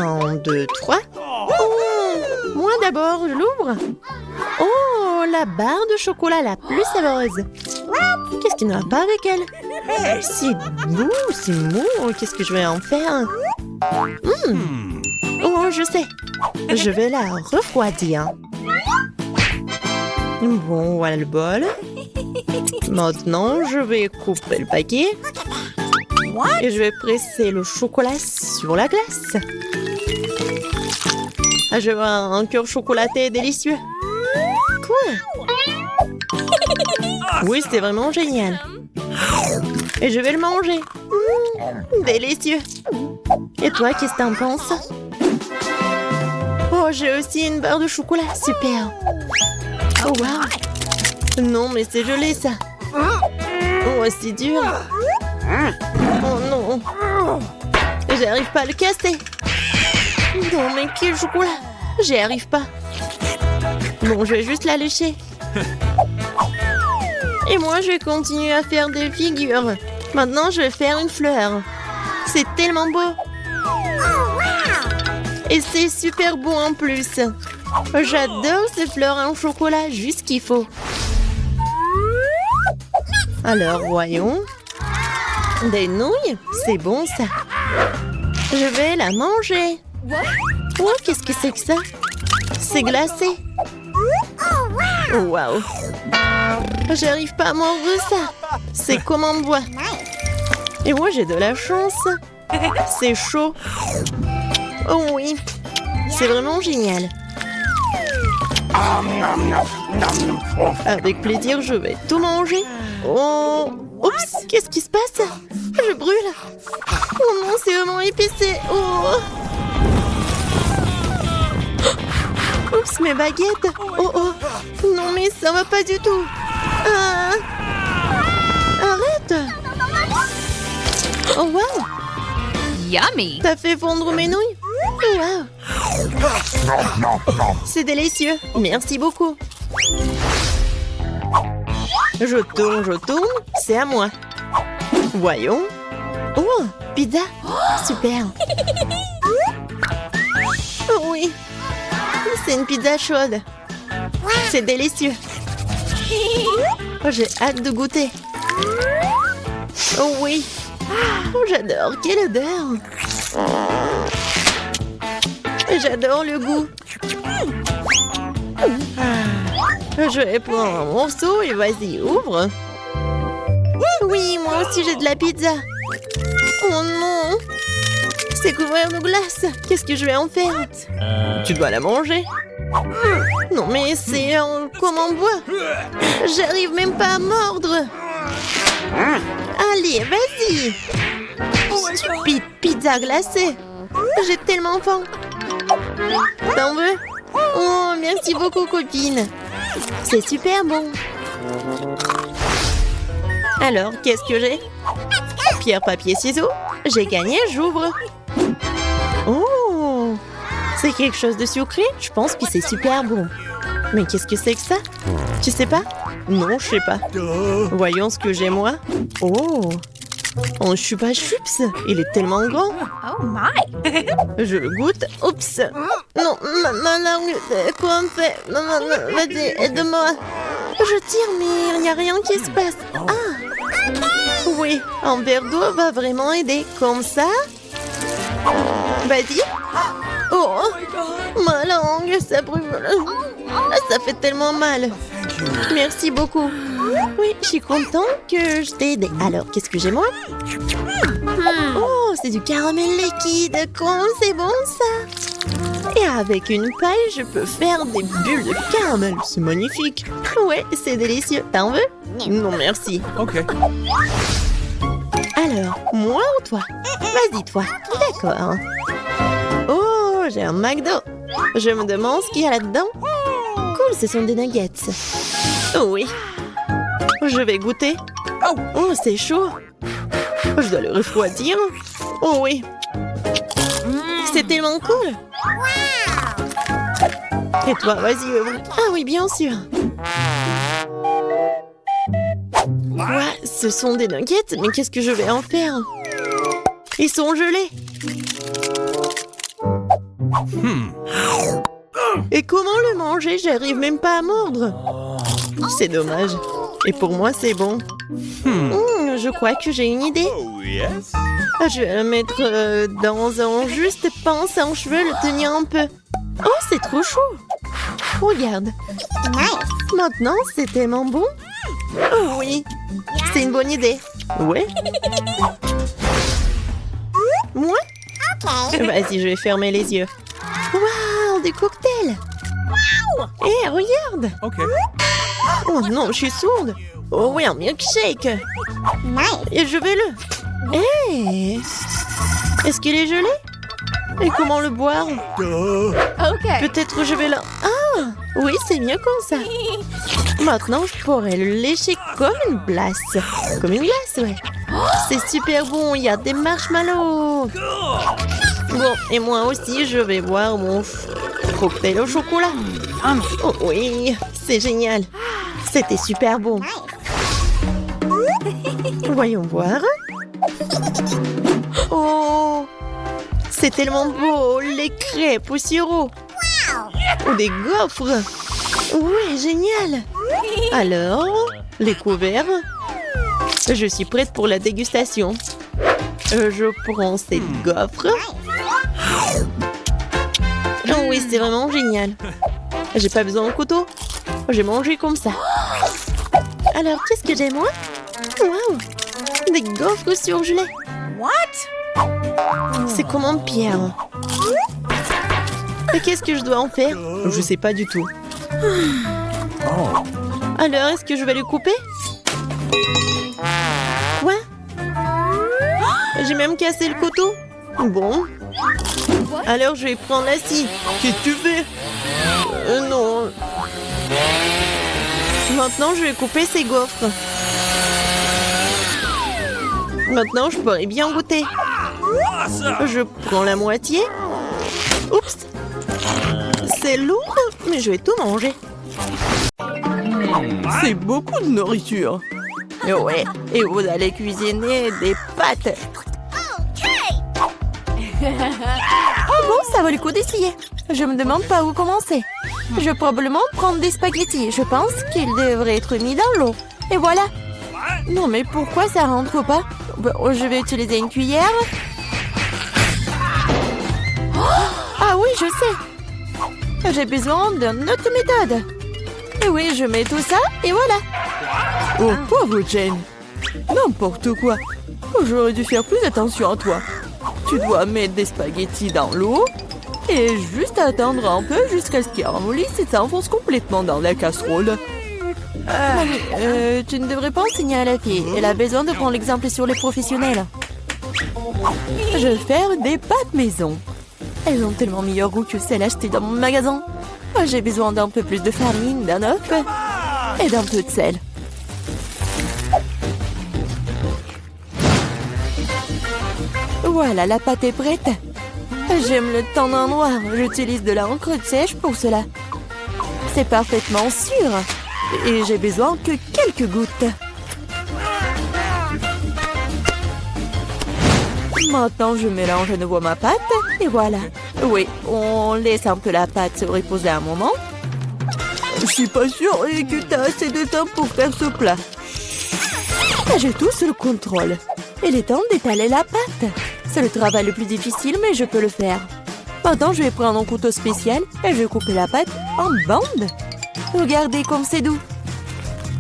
1, 2, 3. Oh, moi d'abord, je l'ouvre. Oh, la barre de chocolat la plus savoureuse. Qu'est-ce qui ne va pas avec elle? C'est doux, c'est mou. Qu'est-ce que je vais en faire? Oh, je sais. Je vais la refroidir. Bon, voilà le bol. Maintenant, je vais couper le paquet. Et je vais presser le chocolat sur la glace. Ah, je vois un cœur chocolaté délicieux. Quoi? Oui, c'est vraiment génial. Et je vais le manger. Délicieux. Et toi, qu'est-ce que t'en penses? Oh, j'ai aussi une barre de chocolat. Super. Oh, wow. Non, mais c'est gelé, ça. Oh, c'est dur. Oh, non. J'arrive pas à le casser. Non, mais quel chocolat. J'y arrive pas. Bon, je vais juste la lécher. Et moi, je vais continuer à faire des figures. Maintenant, je vais faire une fleur. C'est tellement beau. Et c'est super beau en plus. J'adore ces fleurs en chocolat, juste ce qu'il faut. Alors, voyons. Des nouilles, c'est bon ça. Je vais la manger. Oh, qu'est-ce que c'est que ça? C'est glacé. Waouh. J'arrive pas à mordre ça. C'est comme en bois. Et moi, j'ai de la chance. C'est chaud. Oh oui. C'est vraiment génial. Avec plaisir, je vais tout manger. Oh, oups, qu'est-ce qui se passe? Je brûle. Oh non, c'est vraiment épicé. Oh. Oups, mes baguettes. Oh oh. Non, mais ça va pas du tout. Ah. Arrête. Oh wow. Yummy! T'as fait fondre mes nouilles? Wow. C'est délicieux. Merci beaucoup. Je tourne. C'est à moi. Voyons. Oh, pizza. Super. Oh oui. C'est une pizza chaude. C'est délicieux. Oh, j'ai hâte de goûter. Oh oui. Oh, j'adore. Quelle odeur. J'adore le goût. Je vais prendre un morceau et vas-y, ouvre. Oui, moi aussi j'ai de la pizza. Oh non. C'est couvert de glace. Qu'est-ce que je vais en faire? Tu dois la manger. Non, mais c'est comme en bois. J'arrive même pas à mordre. Allez, vas-y. Stupide pizza glacée. J'ai tellement faim. T'en veux? Oh, merci beaucoup, copine. C'est super bon. Alors, qu'est-ce que j'ai? Pierre, papier, ciseaux. J'ai gagné, j'ouvre. Oh, c'est quelque chose de sucré? Je pense que c'est super bon. Mais qu'est-ce que c'est que ça? Tu sais pas? Non, je sais pas. Voyons ce que j'ai moi. Oh, un chupa chups. Il est tellement grand. Oh my! Je le goûte. Oups. Non, ma langue. Quoi on fait? Non, vas-y, aide-moi. Je tire, mais il n'y a rien qui se passe. Ah! Oui, un verre d'eau va vraiment aider. Comme ça? Vas-y. Oh! Ma langue, ça brûle. Ça fait tellement mal. Merci beaucoup. Oui, je suis contente que je t'ai aidé. Alors, qu'est-ce que j'ai moi? Oh, c'est du caramel liquide. Comment c'est bon ça? Et avec une paille, je peux faire des bulles de caramel. C'est magnifique. Ouais, c'est délicieux. T'en veux? Non, merci. Ok. Alors, moi ou toi? Vas-y, toi. D'accord. Oh, j'ai un McDo. Je me demande ce qu'il y a là-dedans. Cool, ce sont des nuggets. Oh oui. Je vais goûter. Oh, c'est chaud. Je dois le refroidir. Oh oui. C'est tellement cool. Et toi, vas-y, ouvre. Ah oui, bien sûr. Ouais, ce sont des nuggets, mais qu'est-ce que je vais en faire? Ils sont gelés. Et comment le manger? J'arrive même pas à mordre. C'est dommage. Et pour moi, c'est bon. Je crois que j'ai une idée. Je vais le mettre dans un juste pince en cheveux, le tenir un peu. Oh, c'est trop chaud. Regarde. Maintenant, c'est tellement bon. Oh oui, c'est une bonne idée. Ouais. Moi? Vas-y, je vais fermer les yeux. Waouh, des cocktails. Hé, regarde. Oh non, je suis sourde. Oh oui, un milkshake. Et je vais le... Hé, est-ce qu'il est gelé? Et comment le boire? Okay. Peut-être je vais le... Ah, oui, c'est mieux comme ça. Maintenant, je pourrais le lécher comme une glace. Comme une glace, ouais. C'est super bon, il y a des marshmallows. Bon, et moi aussi, je vais boire mon cocktail au chocolat. Oh oui, c'est génial. C'était super bon. Voyons voir. Oh, c'est tellement beau, les crêpes au sirop. Ou des gaufres. Oui, génial. Alors, les couverts. Je suis prête pour la dégustation. Je prends cette gaufre. Oh oui, c'est vraiment génial. J'ai pas besoin de couteau. J'ai mangé comme ça. Alors, qu'est-ce que j'ai, moi? Waouh! Des gaufres surgelées. What? C'est comme en pierre. Et qu'est-ce que je dois en faire? Je sais pas du tout. Alors, est-ce que je vais le couper? Quoi? J'ai même cassé le couteau. Bon. Alors, je vais prendre la scie. Qu'est-ce que tu fais? Non. Maintenant, je vais couper ces gaufres. Maintenant, je pourrais bien goûter. Je prends la moitié. Oups. C'est lourd, mais je vais tout manger. C'est beaucoup de nourriture. Ouais, et vous allez cuisiner des pâtes. Oh bon, ça vaut le coup d'essayer. Je me demande pas où commencer. Je vais probablement prendre des spaghettis. Je pense qu'ils devraient être mis dans l'eau. Et voilà. Non, mais pourquoi ça rentre pas? Bon, je vais utiliser une cuillère. Ah oui, je sais. J'ai besoin d'une autre méthode. Et oui, je mets tout ça et voilà. Oh, pauvre Jane. N'importe quoi. J'aurais dû faire plus attention à toi. Tu dois mettre des spaghettis dans l'eau et juste attendre un peu jusqu'à ce qu'ils ramollissent et s'enfoncent complètement dans la casserole. Tu ne devrais pas enseigner à la fille. Elle a besoin de prendre l'exemple sur les professionnels. Je vais faire des pâtes maison. Elles ont tellement meilleur goût que celles achetées dans mon magasin. J'ai besoin d'un peu plus de farine, d'un œuf et d'un peu de sel. Voilà, la pâte est prête. J'aime le teint en noir. J'utilise de l'encre sèche pour cela. C'est parfaitement sûr. Et j'ai besoin que quelques gouttes. Maintenant, je mélange à nouveau ma pâte. Et voilà. Oui, on laisse un peu la pâte se reposer un moment. Je suis pas sûre que tu as assez de temps pour faire ce plat. J'ai tout sous le contrôle. Il est temps d'étaler la pâte. C'est le travail le plus difficile, mais je peux le faire. Maintenant, je vais prendre un couteau spécial et je vais couper la pâte en bandes. Regardez comme c'est doux.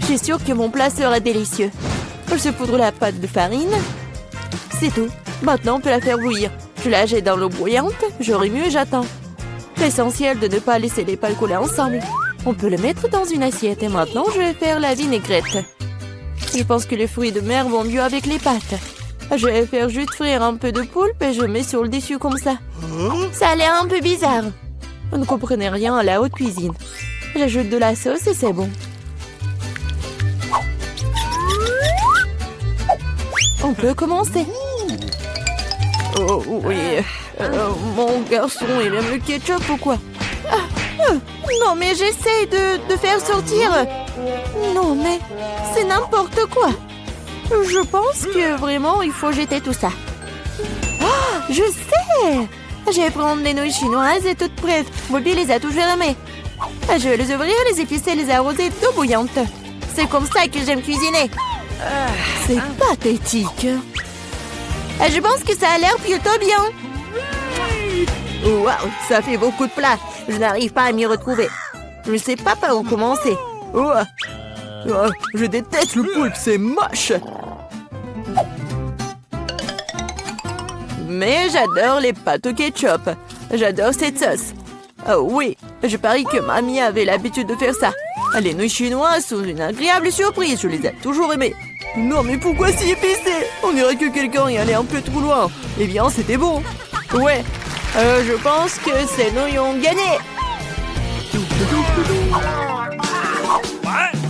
Je suis sûre que mon plat sera délicieux. Je poudre la pâte de farine. C'est tout. Maintenant, on peut la faire bouillir. Je la jette dans l'eau bouillante, je remue et j'attends. L'essentiel de ne pas laisser les pâtes coller ensemble. On peut le mettre dans une assiette et maintenant, je vais faire la vinaigrette. Je pense que les fruits de mer vont mieux avec les pâtes. Je vais faire juste frire un peu de poulpe et je mets sur le dessus comme ça. Ça a l'air un peu bizarre. Vous ne comprenez rien à la haute cuisine. J'ajoute de la sauce et c'est bon. On peut commencer. Oh oui. Mon garçon, il aime le ketchup ou quoi? Non, mais j'essaie de faire sortir. Non, mais c'est n'importe quoi. Je pense que vraiment, il faut jeter tout ça. Oh, je sais! Je vais prendre les nouilles chinoises et toutes prêtes. Bobby les a toujours aimées. Je vais les ouvrir, les épicer et les arroser d'eau bouillante. C'est comme ça que j'aime cuisiner. C'est pathétique. Je pense que ça a l'air plutôt bien. Waouh, ça fait beaucoup de plats. Je n'arrive pas à m'y retrouver. Je ne sais pas par où commencer. Je déteste le poulpe, c'est moche. Mais j'adore les pâtes au ketchup. J'adore cette sauce. Oh oui, je parie que mamie avait l'habitude de faire ça. Les nouilles chinoises sont une agréable surprise, je les ai toujours aimées. Non mais pourquoi si épicé? On dirait que quelqu'un y allait un peu trop loin. Eh bien, c'était bon. Ouais, je pense que ces nouilles ont gagné.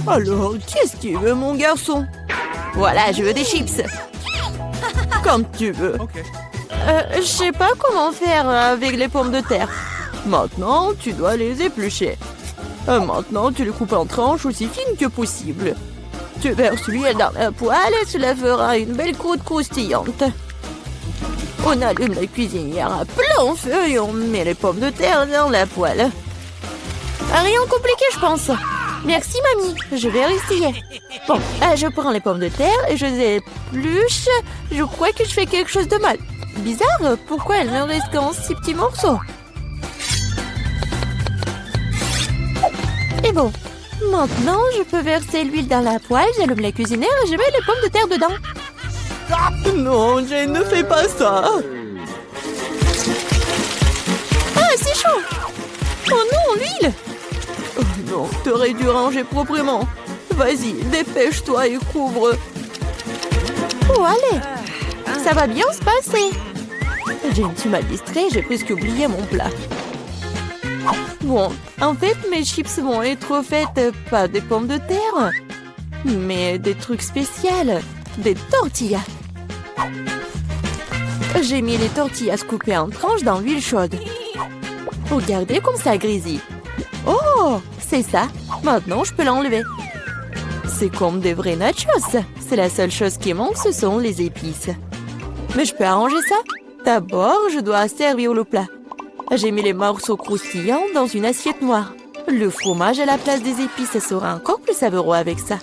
Alors, qu'est-ce que tu veux, mon garçon? Voilà, je veux des chips. Comme tu veux. Je sais pas comment faire avec les pommes de terre. Maintenant, tu dois les éplucher. Maintenant, tu les coupes en tranches aussi fines que possible. Tu verses l'huile dans la poêle et cela fera une belle croûte croustillante. On allume la cuisinière à plein feu et on met les pommes de terre dans la poêle. Rien de compliqué, je pense. Merci, mamie. Je vais essayer. Bon, je prends les pommes de terre et je les épluche. Je crois que je fais quelque chose de mal. Bizarre, pourquoi elles ne restent qu'en 6 petits morceaux? Et bon, maintenant je peux verser l'huile dans la poêle, j'allume la cuisinière et je mets les pommes de terre dedans. Non, Jane, ne fais pas ça. Ah, c'est chaud. Oh non, l'huile. Oh non, t'aurais dû ranger proprement. Vas-y, dépêche-toi et couvre. Oh, allez. Ça va bien se passer. Jane, tu m'as distrait, j'ai presque oublié mon plat. Bon, en fait, mes chips vont être faites pas des pommes de terre, mais des trucs spéciaux, des tortillas. J'ai mis les tortillas coupées en tranches dans l'huile chaude. Regardez comme ça grésille. Oh, c'est ça. Maintenant, je peux l'enlever. C'est comme des vrais nachos. C'est la seule chose qui manque, ce sont les épices. Mais je peux arranger ça. D'abord, je dois servir le plat. J'ai mis les morceaux croustillants dans une assiette noire. Le fromage à la place des épices sera encore plus savoureux avec ça.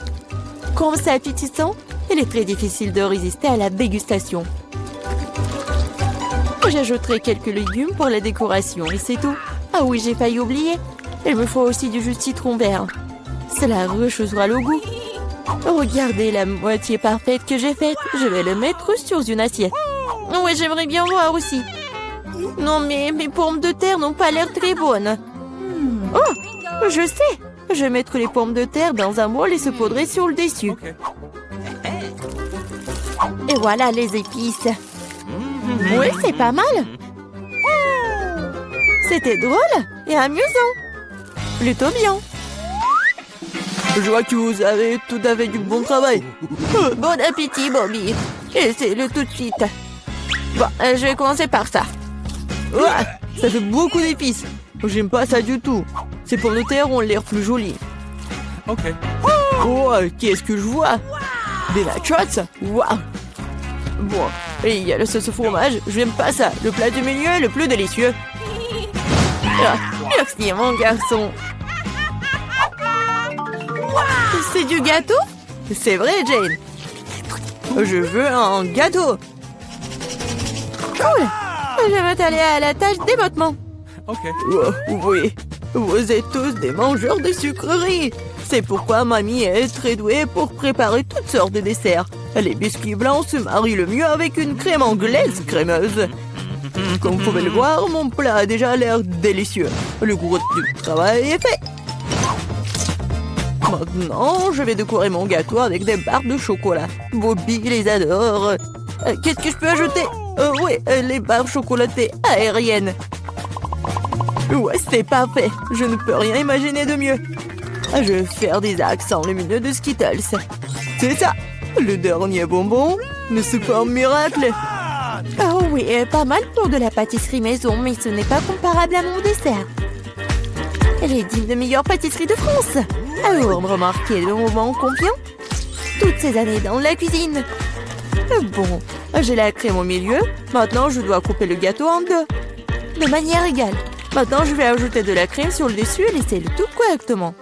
Comme c'est appétissant, il est très difficile de résister à la dégustation. J'ajouterai quelques légumes pour la décoration et c'est tout. Ah oui, j'ai failli oublier. Il me faut aussi du jus de citron vert. Cela rechauffera le goût. Regardez la moitié parfaite que j'ai faite. Je vais le mettre sur une assiette. Oui, j'aimerais bien voir aussi. Non, mais mes pommes de terre n'ont pas l'air très bonnes. Oh, je sais. Je vais mettre les pommes de terre dans un bol et saupoudrer sur le dessus. Et voilà les épices. Oui, c'est pas mal. C'était drôle et amusant. Plutôt bien. Je vois que vous avez tout à fait du bon travail. Bon appétit, Bobby. Essayez-le tout de suite. Bon, je vais commencer par ça. Ouah, ça fait beaucoup d'épices. J'aime pas ça du tout. Ces pommes de terre ont l'air plus jolies. Ok. Oh, qu'est-ce que je vois? Des nachos? Waouh. Bon, et il y a le sauce au fromage. Je n'aime pas ça. Le plat du milieu est le plus délicieux. Ah, merci, mon garçon. C'est du gâteau? C'est vrai, Jane. Je veux un gâteau. Cool. Je vais m'atteler à la tâche d'émottement. Ok. Oh, oui, vous êtes tous des mangeurs de sucreries. C'est pourquoi mamie est très douée pour préparer toutes sortes de desserts. Les biscuits blancs se marient le mieux avec une crème anglaise crémeuse. Comme vous pouvez le voir, mon plat a déjà l'air délicieux. Le gros du travail est fait. Maintenant, je vais décorer mon gâteau avec des barres de chocolat. Bobby les adore. Qu'est-ce que je peux ajouter? Oui, les barres chocolatées aériennes. Ouais, c'est parfait. Je ne peux rien imaginer de mieux. Je vais faire des accents lumineux de Skittles. C'est ça. Le dernier bonbon, ne c'est pas un miracle? Oh oui, pas mal pour de la pâtisserie maison, mais ce n'est pas comparable à mon dessert. Elle est digne de meilleure pâtisserie de France. Alors, remarquez le moment confiant? Toutes ces années dans la cuisine. Bon, j'ai la crème au milieu. Maintenant, je dois couper le gâteau en deux. de manière égale. Maintenant, je vais ajouter de la crème sur le dessus et laisser le tout correctement.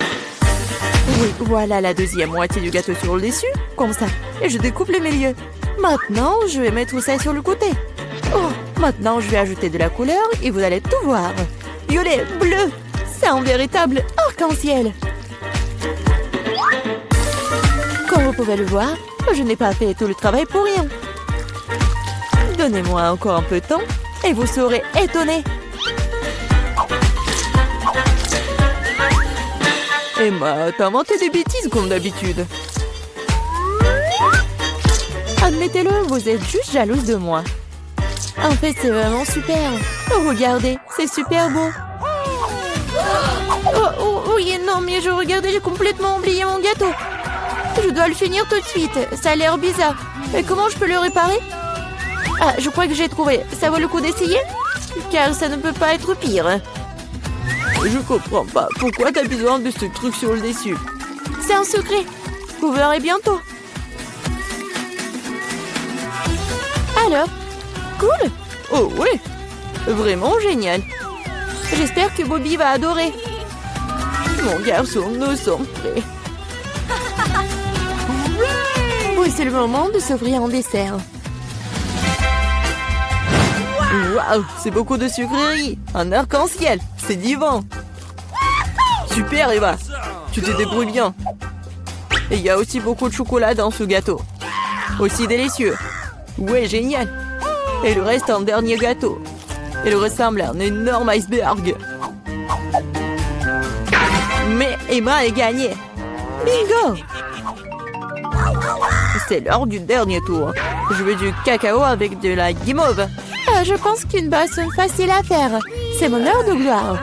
Oui, voilà la deuxième moitié du gâteau sur le dessus, comme ça. Et je découpe le milieu. Maintenant, je vais mettre ça sur le côté. Oh, maintenant, je vais ajouter de la couleur et vous allez tout voir. Violet, bleu, c'est un véritable arc-en-ciel. Comme vous pouvez le voir, je n'ai pas fait tout le travail pour rien. Donnez-moi encore un peu de temps et vous serez étonnés. Emma, t'as inventé des bêtises comme d'habitude. Admettez-le, vous êtes juste jalouse de moi. En fait, c'est vraiment super. Oh, regardez, c'est super beau. Oh, oui, non, mais je regardais, j'ai complètement oublié mon gâteau. Je dois le finir tout de suite. Ça a l'air bizarre. Mais comment je peux le réparer? Ah, je crois que j'ai trouvé. Ça vaut le coup d'essayer? Car ça ne peut pas être pire. Je comprends pas. Pourquoi t'as besoin de ce truc sur le dessus? C'est un secret. Vous verrez bientôt. Alors, cool? Oh oui, vraiment génial. J'espère que Bobby va adorer. Mon garçon, nous sommes prêts. Oui, c'est le moment de s'offrir un dessert. Waouh, c'est beaucoup de sucreries. Un arc-en-ciel, c'est divin. Super, Eva. Tu te débrouilles bien. Et il y a aussi beaucoup de chocolat dans ce gâteau. Aussi délicieux. Ouais, génial. Et le reste, un dernier gâteau. Il ressemble à un énorme iceberg. Mais Emma a gagné. Bingo! C'est l'heure du dernier tour. Je veux du cacao avec de la guimauve. Je pense qu'une boisson facile à faire. C'est mon heure de gloire.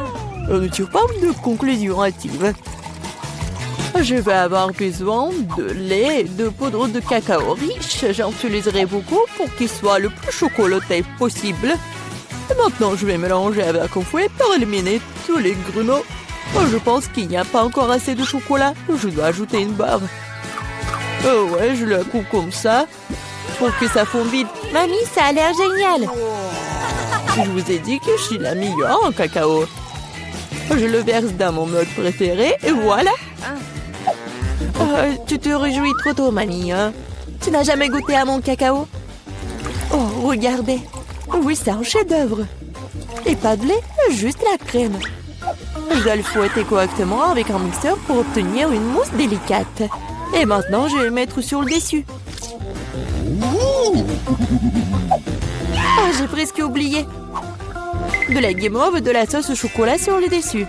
On ne tire pas de conclusion hâtive. Je vais avoir besoin de lait et de poudre de cacao riche. J'en utiliserai beaucoup pour qu'il soit le plus chocolaté possible. Et maintenant, je vais mélanger avec un fouet pour éliminer tous les grumeaux. Je pense qu'il n'y a pas encore assez de chocolat. Je dois ajouter une barre. Oh ouais, je la coupe comme ça pour que ça fonde vite. Mamie, ça a l'air génial. Je vous ai dit que je suis la meilleure en cacao. Je le verse dans mon mug préféré et voilà. Tu te réjouis trop tôt, mamie. Hein? Tu n'as jamais goûté à mon cacao? Oh, regardez. Oui, c'est un chef-d'œuvre. Et pas de lait, juste la crème. Je dois le fouetter correctement avec un mixeur pour obtenir une mousse délicate. Et maintenant, je vais le mettre sur le dessus. J'ai presque oublié. De la guimauve et de la sauce au chocolat sur le dessus.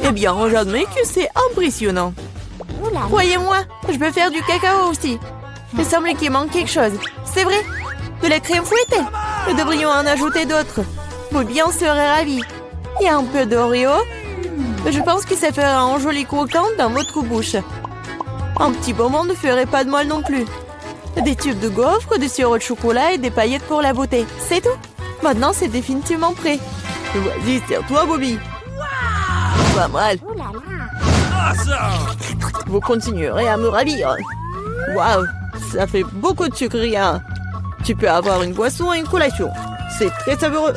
Eh bien, j'admets que c'est impressionnant. Croyez-moi, je peux faire du cacao aussi. Il semble qu'il manque quelque chose. C'est vrai, de la crème fouettée. Nous devrions en ajouter d'autres. Bobby en serait ravi. Et un peu d'Oreo. Je pense que ça fera un joli croquant dans votre bouche. Un petit bonbon ne ferait pas de mal non plus. Des tubes de gaufres, du sirop de chocolat et des paillettes pour la beauté. C'est tout. Maintenant, c'est définitivement prêt. Vas-y, serre-toi, Bobby. Pas mal. Vous continuerez à me ravir. Waouh, ça fait beaucoup de sucreries. Hein. Tu peux avoir une boisson et une collation. C'est très savoureux.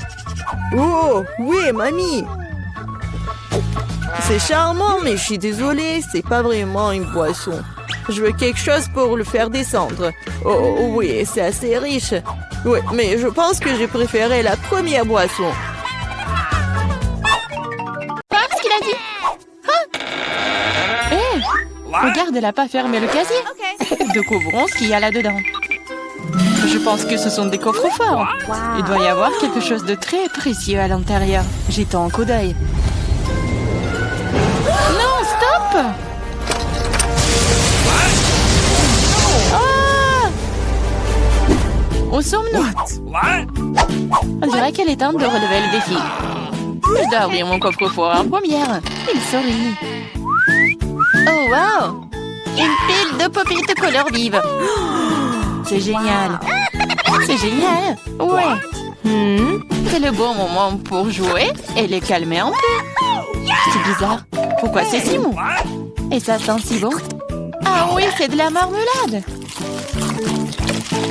Oh, oui, mamie. C'est charmant, mais je suis désolée, c'est pas vraiment une boisson. Je veux quelque chose pour le faire descendre. Oh, oui, c'est assez riche. Oui, mais je pense que j'ai préféré la première boisson. Qu'est-ce qu'il a dit? Regarde, elle n'a pas fermé le casier. Découvrons ce qu'il y a là-dedans. Je pense que ce sont des coffres forts. Il doit y avoir quelque chose de très précieux à l'intérieur. Jetons un coup d'œil. Non, stop! Ah! Où sommes-nous? On dirait qu'elle est temps de relever le défi. Je dois ouvrir mon coffre-fort en première. Il sourit. Oh, wow! Une pile de pop-it couleur vive. C'est génial. C'est génial. Ouais. C'est le bon moment pour jouer et les calmer un peu. C'est bizarre. Pourquoi c'est si mou? Et ça sent si bon. Ah oui, c'est de la marmelade.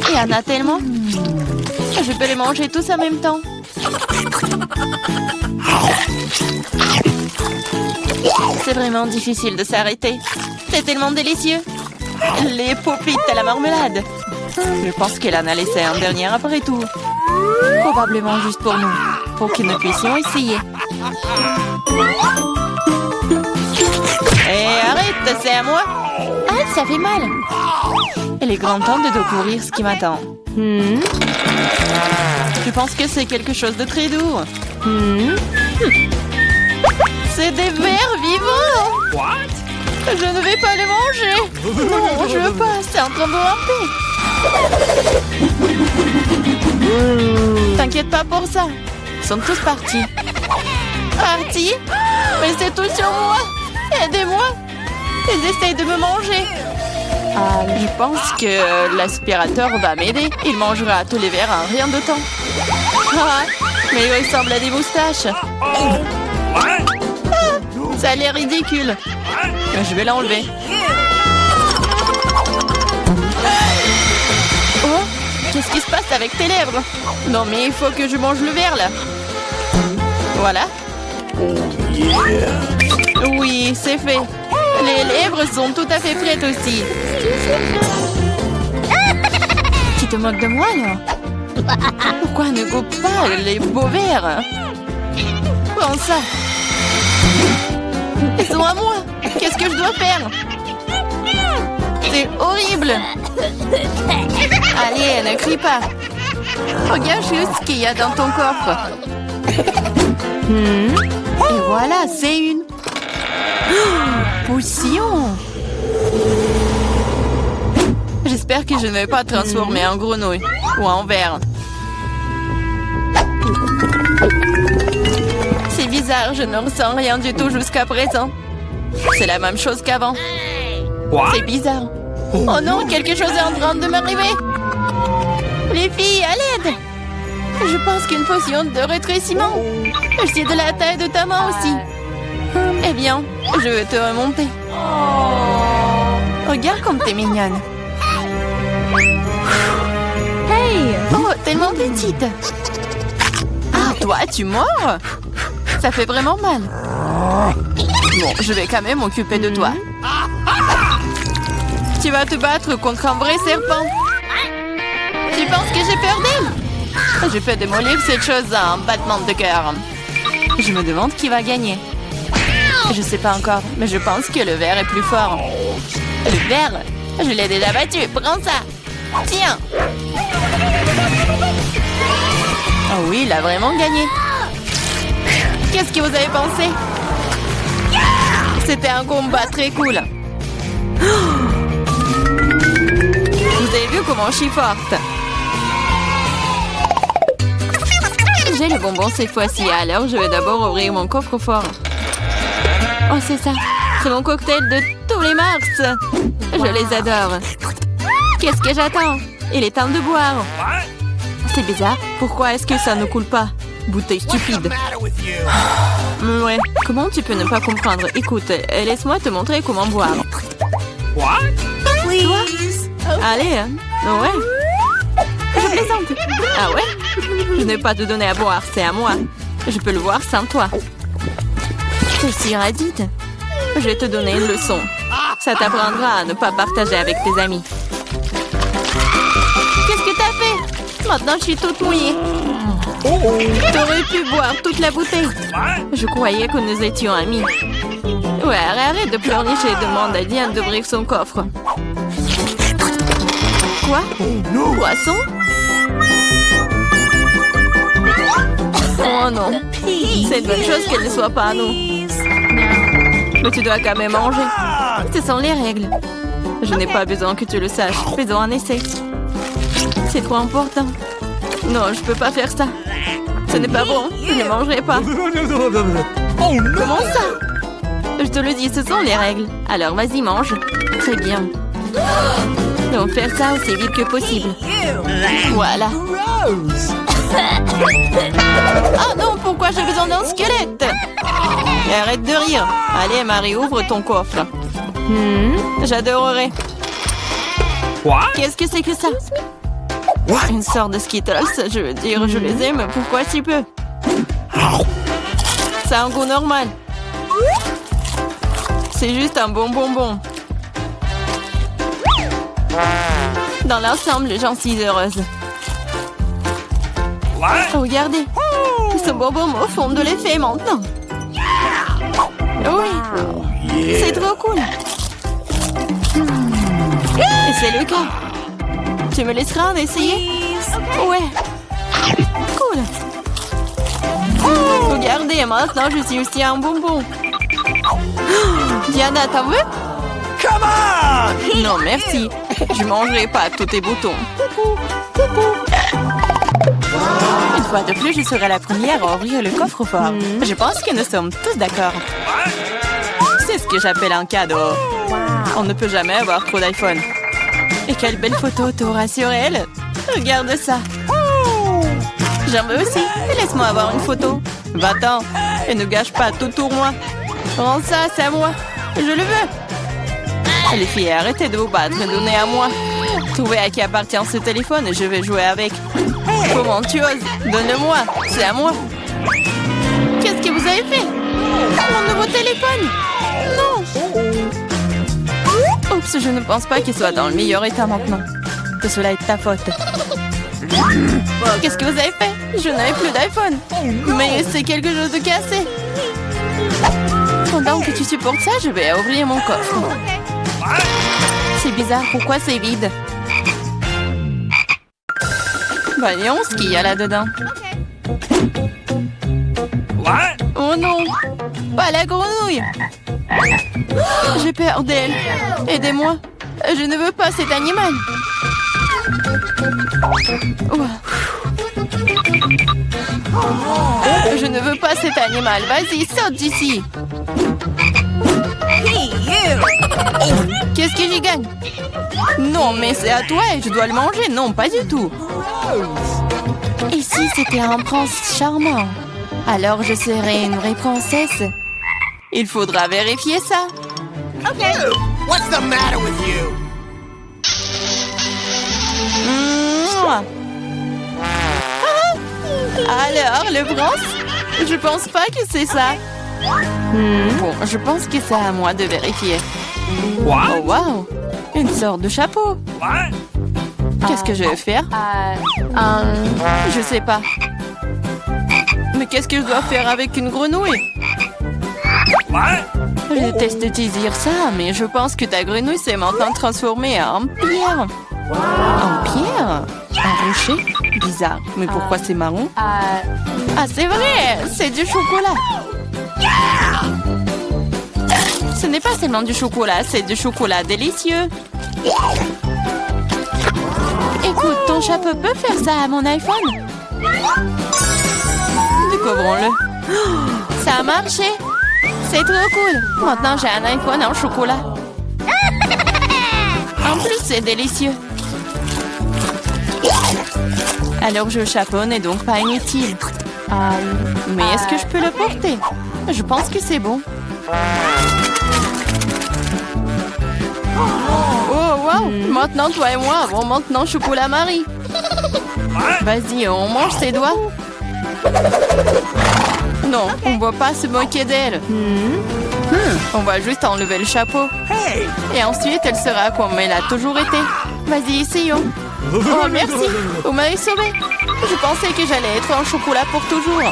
Il y en a tellement. Je peux les manger tous en même temps. C'est vraiment difficile de s'arrêter. C'est tellement délicieux. Les popites à la marmelade. Je pense qu'elle en a laissé un dernier après tout. Probablement juste pour nous, pour que nous puissions essayer. Hé, arrête, c'est à moi. Ah, ça fait mal. Il est grand temps de découvrir ce qui m'attend. Je pense que c'est quelque chose de très doux. C'est des vers vivants. Je ne vais pas les manger. Non, je veux pas, c'est en train de ramper. T'inquiète pas pour ça. Ils sont tous partis. Partis? Mais c'est tout sur moi. Aidez-moi. Ils essayent de me manger. Je pense que l'aspirateur va m'aider. Il mangera tous les verres en rien de temps. Ah, mais il ressemble à des moustaches. Ça a l'air ridicule. Je vais l'enlever. Oh, qu'est-ce qui se passe avec tes lèvres? Non, mais il faut que je mange le verre, là. Voilà. Oui, c'est fait. Les lèvres sont tout à fait prêtes aussi. Tu te moques de moi, là? Pourquoi ne goûte pas les beaux verres? Prends ça. Ils sont à moi. Qu'est-ce que je dois faire? C'est horrible. Allez, ne crie pas. Regarde juste ce qu'il y a dans ton coffre. Et voilà, c'est une potion. J'espère que je ne vais pas transformer en grenouille ou en ver. C'est bizarre, je ne ressens rien du tout jusqu'à présent. C'est la même chose qu'avant. C'est bizarre. Oh non, quelque chose est en train de m'arriver. Les filles, à l'aide. Je pense qu'une potion de rétrécissement. C'est de la taille de ta main aussi. Eh bien, je vais te remonter. Regarde comme t'es mignonne. Hey! Oh, tellement petite. Ah, toi, tu mords? Ça fait vraiment mal. Bon, je vais quand même m'occuper de toi. Tu vas te battre contre un vrai serpent. Tu penses que j'ai peur d'elle? Je peux démolir cette chose en battement de cœur. Je me demande qui va gagner. Je sais pas encore, mais je pense que le ver est plus fort. Le ver? Je l'ai déjà battu. Prends ça. Tiens. Oh oui, il a vraiment gagné. Qu'est-ce que vous avez pensé? C'était un combat très cool. Vous avez vu comment je suis forte? J'ai le bonbon cette fois-ci, alors je vais d'abord ouvrir mon coffre-fort. Oh, c'est ça. C'est mon cocktail de tous les mars. Je les adore. Qu'est-ce que j'attends? Il est temps de boire. C'est bizarre. Pourquoi est-ce que ça ne coule pas? Bouteille stupide. Ouais. Comment tu peux ne pas comprendre? Écoute, laisse-moi te montrer comment boire. Toi? Allez, hein? Ouais. Je plaisante. Ah ouais? Je n'ai pas te donner à boire, c'est à moi. Je peux le voir sans toi. Je suis radite. Je vais te donner une leçon. Ça t'apprendra à ne pas partager avec tes amis. Qu'est-ce que t'as fait? Maintenant, je suis toute mouillée. T'aurais pu boire toute la bouteille. Je croyais que nous étions amis. Ouais, arrête de pleurnicher et demande à Diane d'ouvrir son coffre. Quoi? Poisson? Oh non. C'est une bonne chose qu'elle ne soit pas à nous. Mais tu dois quand même manger. Ce sont les règles. Je n'ai pas besoin que tu le saches. Faisons un essai. C'est trop important. Non, je peux pas faire ça. Ce n'est pas bon. Je ne mangerai pas. Comment ça? Je te le dis, ce sont les règles. Alors vas-y, mange. Très bien. Donc faire ça aussi vite que possible. Voilà. Oh non, pourquoi j'ai besoin d'un squelette? Et arrête de rire. Allez, Marie, ouvre ton coffre. J'adorerais. Qu'est-ce que c'est que ça? Une sorte de Skittles, je veux dire, je les aime. Pourquoi si peu? Ça a un goût normal. C'est juste un bon bonbon. Dans l'ensemble, j'en suis heureuse. Regardez, ce bonbon me fond de l'effet maintenant. Oui, c'est trop cool. Et c'est le cas. Tu me laisseras en essayer? Ouais. Cool. Regardez, maintenant je suis aussi un bonbon. Diana, t'en veux? Non, merci. Je mangerai pas tous tes boutons. Une fois de plus, je serai la première à ouvrir le coffre-fort. Je pense que nous sommes tous d'accord. C'est ce que j'appelle un cadeau. On ne peut jamais avoir trop d'iPhone. Et quelle belle photo t'auras sur elle. Regarde ça. J'en veux aussi. Laisse-moi avoir une photo. Va-t'en. Et ne gâche pas tout pour moi. Rends ça, c'est à moi. Je le veux. Les filles, arrêtez de vous battre et donnez à moi. Trouvez à qui appartient ce téléphone et je vais jouer avec. Comment tu oses? Donne-le-moi. C'est à moi. Qu'est-ce que vous avez fait? Mon nouveau téléphone? Non. Oups, je ne pense pas qu'il soit dans le meilleur état maintenant. Que cela est ta faute. Qu'est-ce que vous avez fait? Je n'avais plus d'iPhone. Mais c'est quelque chose de cassé. Pendant que tu supportes ça, je vais ouvrir mon coffre. C'est bizarre, pourquoi c'est vide? Voyons ce qu'il y a là-dedans. Oh non! Pas la grenouille! J'ai peur d'elle. Aidez-moi. Je ne veux pas cet animal. Je ne veux pas cet animal. Vas-y, saute d'ici. Qu'est-ce que j'y gagne? Non, mais c'est à toi et je dois le manger. Non, pas du tout. Et si c'était un prince charmant? Alors je serais une vraie princesse. Il faudra vérifier ça. Okay. What's the matter with you? Alors, le prince? Je pense pas que c'est ça. Bon, je pense que c'est à moi de vérifier. Oh, wow! Une sorte de chapeau. Qu'est-ce que je vais faire? Je sais pas. Mais qu'est-ce que je dois faire avec une grenouille? Je déteste te dire ça, mais je pense que ta grenouille s'est maintenant transformée en pierre. En pierre? Un rocher? Bizarre. Mais pourquoi c'est marron? Ah, c'est vrai! C'est du chocolat! Ce n'est pas seulement du chocolat, c'est du chocolat délicieux. Écoute, ton chapeau peut faire ça à mon iPhone? Découvrons-le. Ça a marché! C'est trop cool! Maintenant, j'ai un iPhone en chocolat. En plus, c'est délicieux. Alors, je chapeau n'est donc pas inutile. Mais est-ce que je peux le porter? Je pense que c'est bon. Oh, wow! Maintenant, toi et moi avons maintenant chocolat Marie. Vas-y, on mange ses doigts. Non, on ne va pas se moquer d'elle. On va juste enlever le chapeau. Et ensuite, elle sera comme elle a toujours été. Vas-y, essayons. Oh, merci. Vous m'avez sauvé. Je pensais que j'allais être en chocolat pour toujours.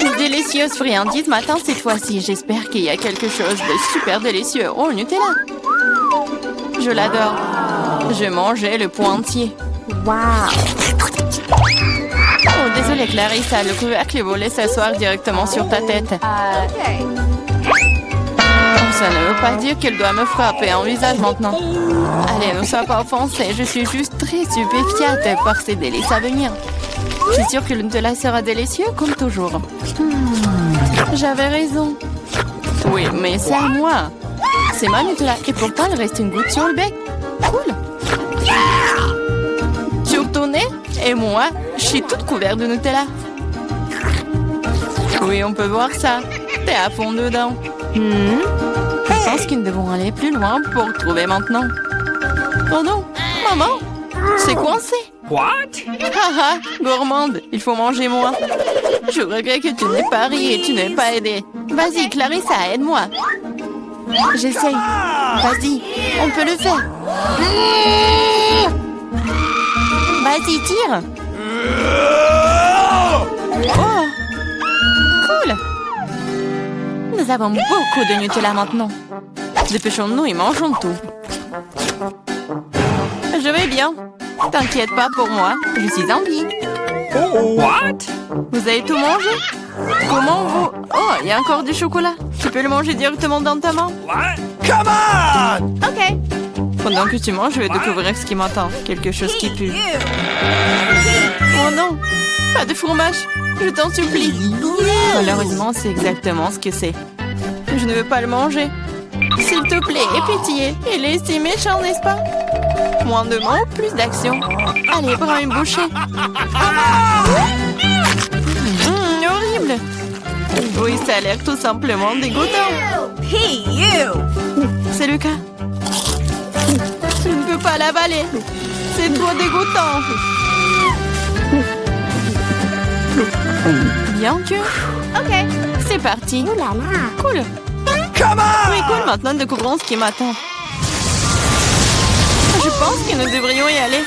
Une délicieuse friandise matin cette fois-ci. J'espère qu'il y a quelque chose de super délicieux. Oh, Nutella. Je l'adore. Je mangeais le pot entier. Oh, désolée Clarissa, le couvercle volait s'asseoir directement sur ta tête. Ça ne veut pas dire qu'elle doit me frapper en visage maintenant. Allez, ne sois pas offensée, je suis juste très stupéfiante par ces délices à venir. Je suis sûre que le Nutella sera délicieux comme toujours. J'avais raison. Oui, mais c'est à moi. C'est ma Nutella et pourtant il reste une goutte sur le bec. Cool. Sur ton nez et moi, je suis toute couverte de Nutella. Oui, on peut voir ça. T'es à fond dedans. Je pense que nous devons aller plus loin pour trouver maintenant. Oh non, maman, c'est coincé. What? Haha, gourmande, il faut manger moins. Je regrette que tu n'aies pas ri et tu n'aies pas aidé. Vas-y, Clarissa, aide-moi. J'essaye. Vas-y, on peut le faire. Vas-y, tire. Oh, cool. Nous avons beaucoup de Nutella maintenant. Dépêchons-nous et mangeons tout. Je vais bien. T'inquiète pas pour moi, je suis en vie. Vous avez tout mangé? Comment vous... Oh, il y a encore du chocolat. Tu peux le manger directement dans ta main? Come on! Ok. Pendant que tu manges, je vais découvrir ce qui m'attend. Quelque chose qui pue. Oh non, pas de fromage. Je t'en supplie. Malheureusement, c'est exactement ce que c'est. Je ne veux pas le manger. S'il te plaît, aie pitié. Il est si méchant, n'est-ce pas? Moins de mots, plus d'action. Allez, prends une bouchée. Horrible. Oui, ça a l'air tout simplement dégoûtant. C'est le cas. Je ne peux pas l'avaler. C'est trop dégoûtant. Bien que... Ok, c'est parti. Cool. Oui, cool. Maintenant, découvrons ce qui m'attend. Je pense que nous devrions y aller.